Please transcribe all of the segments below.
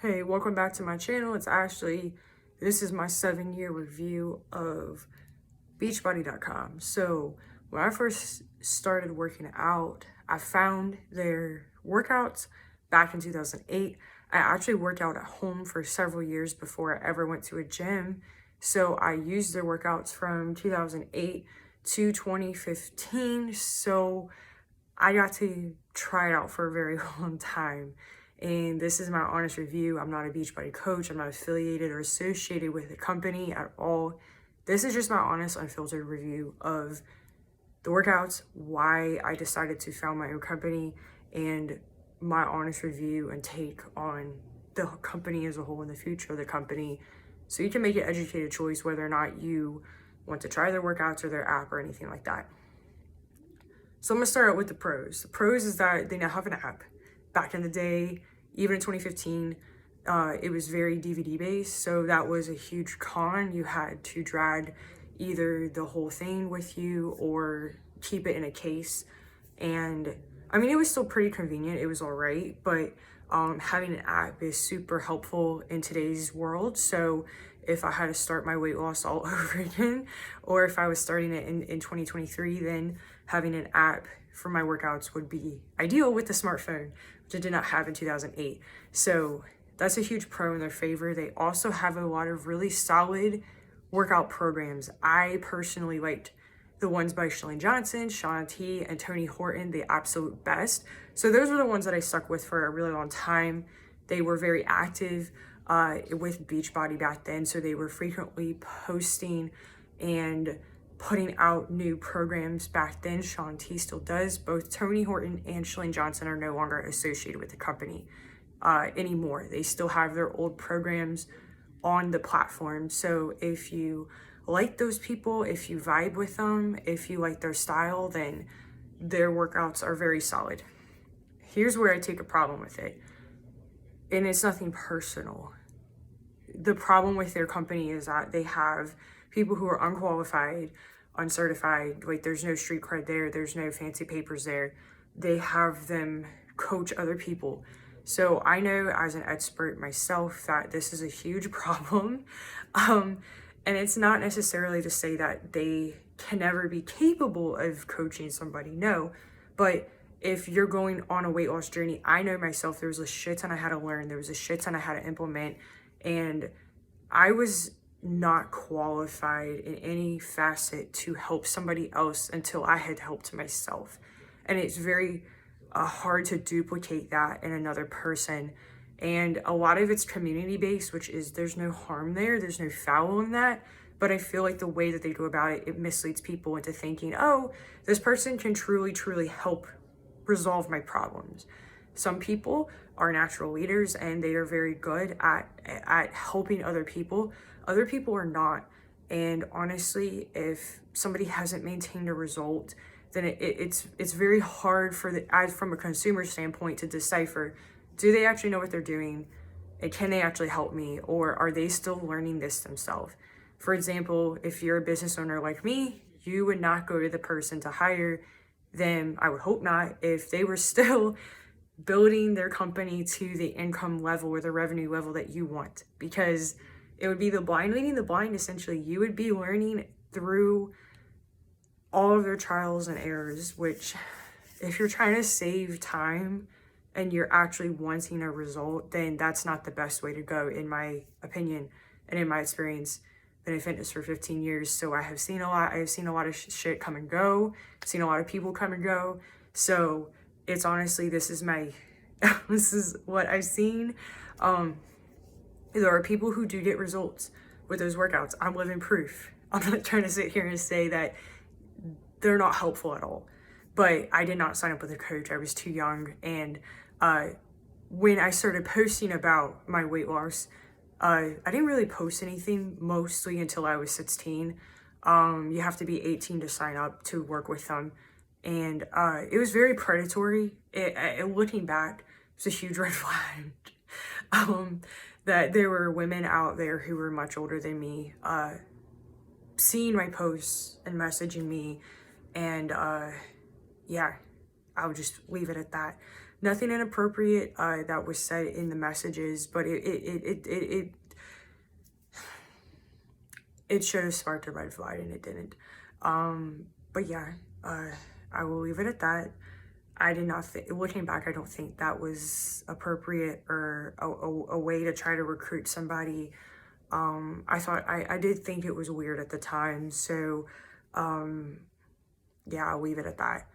Hey, welcome back to my channel. This is my 7-year review of Beachbody.com. So when I first started working out, I found their workouts back in 2008. I actually worked out at home for several years before I ever went to a gym. So I used their workouts from 2008 to 2015. So I got to try it out for a very long time. And this is my honest review. I'm not a Beachbody coach. I'm not affiliated or associated with the company at all. This is just my honest, unfiltered review of the workouts, why I decided to found my own company, and my honest review and take on the company as a whole in the future of the company. So you can make an educated choice whether or not you want to try their workouts or their app or anything like that. So I'm gonna start out with the pros. The pros is that they now have an app. Back in the day, even in 2015, it was very DVD based, so that was a huge con. You had to drag either the whole thing with you or keep it in a case. And I mean, it was still pretty convenient. It was all right, but having an app is super helpful in today's world. So if I had to start my weight loss all over again, or if I was starting it in 2023, then having an app for my workouts would be ideal with the smartphone, which I did not have in 2008. So that's a huge pro in their favor. They also have a lot of really solid workout programs. I personally liked the ones by Shalane Johnson, Shauna T, and Tony Horton, the absolute best. So those were the ones that I stuck with for a really long time. They were very active with Beachbody back then, so they were frequently posting and putting out new programs back then. Shauna T still does. Both Tony Horton and Shalane Johnson are no longer associated with the company anymore. They still have their old programs on the platform. So if you like those people, if you vibe with them, if you like their style, then their workouts are very solid. Here's where I take a problem with it, and it's nothing personal. The problem with their company is that they have people who are unqualified, uncertified, like there's no street cred there, there's no fancy papers there. They have them coach other people. So I know as an expert myself that this is a huge problem. And it's not necessarily to say that they can never be capable of coaching somebody, no. But if you're going on a weight loss journey, I know myself, there was a shit ton I had to learn. There was a shit ton I had to implement. And I was not qualified in any facet to help somebody else until I had helped myself. And it's very hard to duplicate that in another person. And a lot of it's community based, which is there's no harm there, there's no foul in that. But I feel like the way that they go about it, it misleads people into thinking, oh, this person can truly help resolve my problems. Some people are natural leaders and they are very good at helping other people. Other people are not. And honestly, if somebody hasn't maintained a result, then it's very hard from a consumer standpoint to decipher, do they actually know what they're doing? And can they actually help me? Or are they still learning this themselves? For example, if you're a business owner like me, you would not go to the person to hire them, I would hope not, if they were still building their company to the income level or the revenue level that you want, because it would be the blind leading the blind. Essentially, you would be learning through all of their trials and errors, which if you're trying to save time and you're actually wanting a result, then that's not the best way to go, in my opinion and in my experience. Been in fitness for 15 years, so I have seen a lot. I have seen a lot of shit come and go, seen a lot of people come and go. So it's honestly, this is what I've seen. There are people who do get results with those workouts. I'm living proof. I'm not trying to sit here and say that they're not helpful at all, but I did not sign up with a coach. I was too young. And when I started posting about my weight loss, I didn't really post anything mostly until I was 16. You have to be 18 to sign up to work with them. And it was very predatory. Looking back, it was a huge red flag. That there were women out there who were much older than me, seeing my posts and messaging me. And yeah, I would just leave it at that. nothing inappropriate that was said in the messages, but it should have sparked a red flag, and it didn't. But yeah, I will leave it at that. I did not think, looking back, I don't think that was appropriate or a way to try to recruit somebody. I did think it was weird at the time. So, yeah, I'll leave it at that.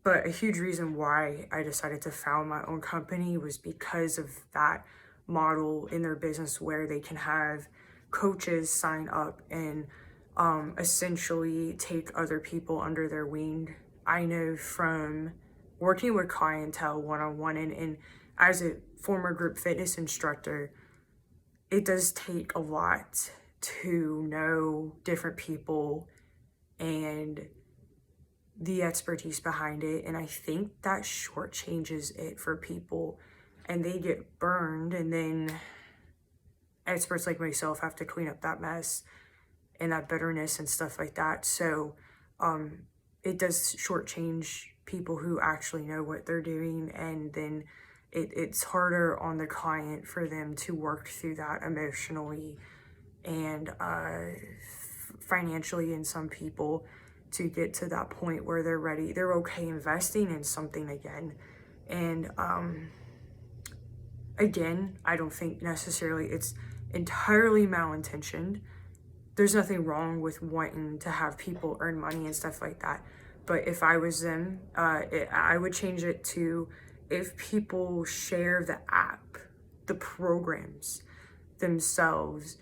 But a huge reason why I decided to found my own company was because of that model in their business where they can have coaches sign up and essentially take other people under their wing. I know from working with clientele one-on-one and as a former group fitness instructor, it does take a lot to know different people and the expertise behind it, and I think that shortchanges it for people, and they get burned, and then experts like myself have to clean up that mess and that bitterness and stuff like that. So it does shortchange people who actually know what they're doing, and then it's harder on the client for them to work through that emotionally and financially in some people to get to that point where they're ready, they're okay investing in something again. And again, I don't think necessarily it's entirely malintentioned. There's nothing wrong with wanting to have people earn money and stuff like that. But if I was them, I would change it to if people share the app, the programs themselves,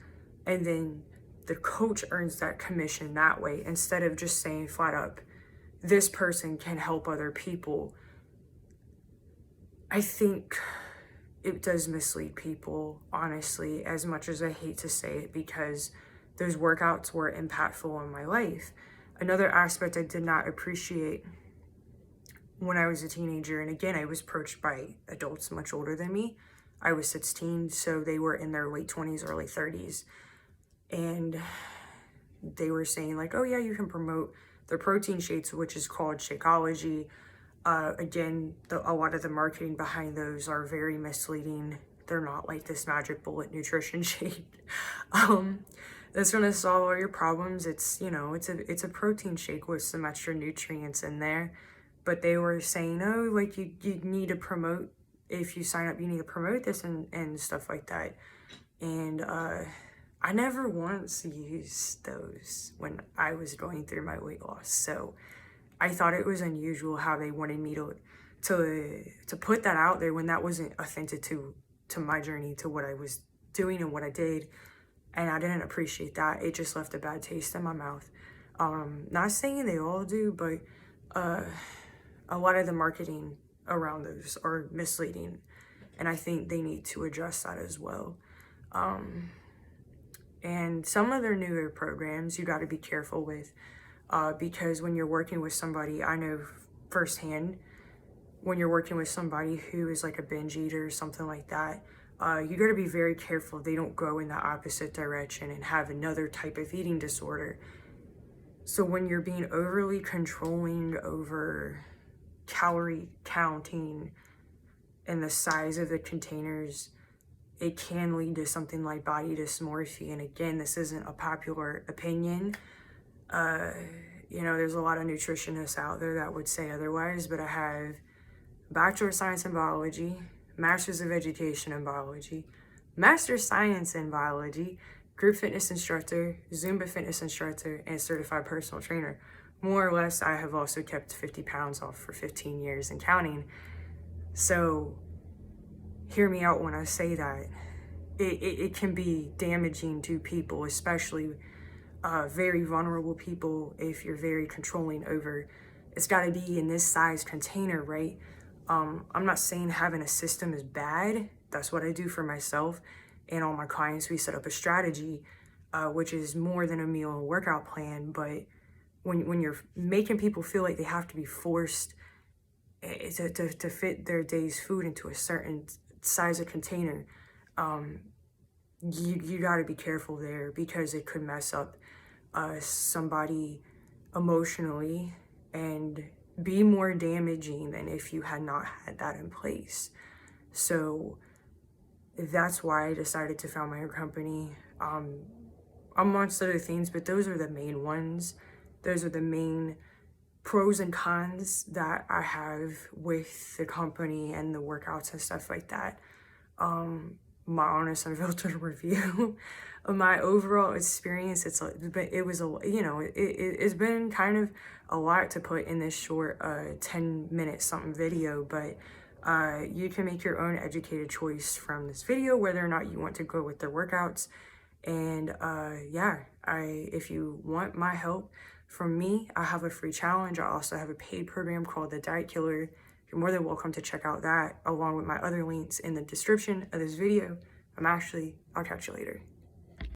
and then the coach earns that commission that way, instead of just saying flat up, this person can help other people. I think it does mislead people, honestly, as much as I hate to say it, because those workouts were impactful in my life. Another aspect I did not appreciate when I was a teenager, and again, I was approached by adults much older than me. I was 16, so they were in their late 20s, early 30s. And they were saying like, oh yeah, you can promote the protein shakes, which is called Shakeology. Again, a lot of the marketing behind those are very misleading. They're not like this magic bullet nutrition shake that's gonna solve all your problems. It's, you know, it's a protein shake with some extra nutrients in there. But they were saying, oh, like you need to promote, if you sign up, you need to promote this and stuff like that. And I never once used those when I was going through my weight loss. So I thought it was unusual how they wanted me to put that out there when that wasn't authentic to my journey, to what I was doing and what I did. And I didn't appreciate that. It just left a bad taste in my mouth. Not saying they all do, but a lot of the marketing around those are misleading. And I think they need to address that as well. And some of their newer programs you got to be careful with, because when you're working with somebody, I know firsthand, when you're working with somebody who is like a binge eater or something like that, you got to be very careful they don't go in the opposite direction and have another type of eating disorder. So when you're being overly controlling over calorie counting and the size of the containers, it can lead to something like body dysmorphia. And again, this isn't a popular opinion. You know, there's a lot of nutritionists out there that would say otherwise, but I have Bachelor of Science in Biology, Master's of Education in Biology, Master's of Science in Biology, group fitness instructor, Zumba fitness instructor, and certified personal trainer. More or less, I have also kept 50 pounds off for 15 years and counting. So hear me out when I say that. It can be damaging to people, especially very vulnerable people, if you're very controlling over, it's got to be in this size container, right? I'm not saying having a system is bad. That's what I do for myself and all my clients. We set up a strategy, which is more than a meal and workout plan. But when you're making people feel like they have to be forced to fit their day's food into a certain size of container, you got to be careful there, because it could mess up somebody emotionally, and be more damaging than if you had not had that in place. So that's why I decided to found my own company, amongst other things, but those are the main ones. Those are the main pros and cons that I have with the company and the workouts and stuff like that. My honest, unfiltered review of my overall experience. It's been kind of a lot to put in this short 10-minute something video, but you can make your own educated choice from this video whether or not you want to go with their workouts. And if you want my help from me, I have a free challenge. I also have a paid program called the Diet Killer. You're more than welcome to check out that along with my other links in the description of this video. I'll catch you later.